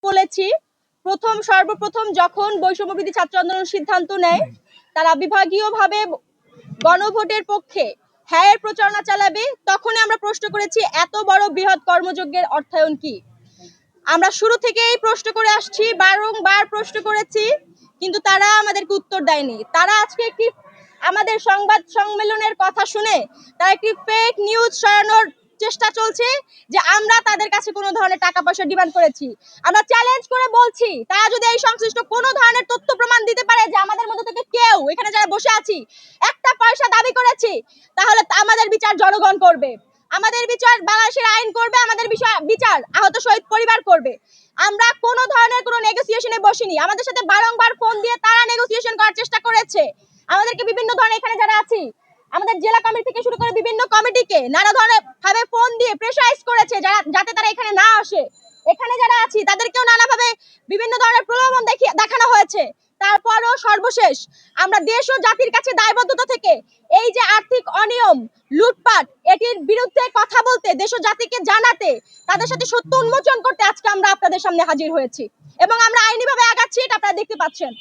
বলেছি, সর্বপ্রথম যখন বৈষম্যবিরোধী ছাত্র আন্দোলন সিদ্ধান্ত নেয় তারা বিভাগীয়ভাবে গণভোটের পক্ষে হ্যাঁ প্রচারণা চালাবে, তখনই আমরা প্রশ্ন করেছি এত বড় বৃহৎ কর্মযজ্ঞের অর্থায়ন কি। আমরা শুরু থেকেই প্রশ্ন করে আসছি, বারংবার প্রশ্ন করেছি, কিন্তু তারা আমাদেরকে উত্তর দেয়নি। তারা আজকে একটি আমাদের সংবাদ সম্মেলনের কথা শুনে তারা একটি ফেক নিউজ ছড়ানোর চেষ্টা চলছে যে আমরা তাদের কাছে কোনো ধরনের টাকা পয়সা ডিমান্ড করেছি। আমরা চ্যালেঞ্জ করে বলছি, তারা যদি এই সংশ্লিষ্ট কোনো ধরনের তথ্য প্রমাণ দিতে পারে যে আমাদের মধ্যে থেকে কেউ এখানে যারা বসে আছি একটা পয়সা দাবি করেছি, তাহলে আমাদের বিচার জনগণ করবে, আমাদের বিচার বাংলাদেশের আইন করবে, আমাদের বিচার আহত শহীদ পরিবার করবে। আমরা কোনো ধরনের কোনো নেগোসিয়েশনে বসিনি। আমাদের সাথে বারংবার ফোন দিয়ে তারা নেগোসিয়েশন করার চেষ্টা করেছে। আমাদেরকে বিভিন্ন ধরনের এখানে যারা আছি আমাদের জেলা কমিটি থেকে শুরু করে বিভিন্ন কমিটিকে নানা ধরনের ভাবে ফোন দিয়ে প্রেসারাইজ করেছে যাতে তারা এখানে না আসে। এখানে যারা আছি তাদেরকেও নানাভাবে বিভিন্ন ধরনের প্রলোভন দেখানো হয়েছে। তারপরও সর্বশেষ আমরা দেশ ও জাতির কাছে দায়বদ্ধতা থেকে এই যে আর্থিক অনিয়ম, লুটপাট, এটির বিরুদ্ধে কথা বলতে, দেশ ও জাতিকে জানাতে, তাদের সাথে সত্য উন্মোচন করতে আজকে আমরা আপনাদের সামনে হাজির হয়েছি এবং আমরা আইনিভাবে আগাচ্ছি, এটা আপনারা দেখতে পাচ্ছেন।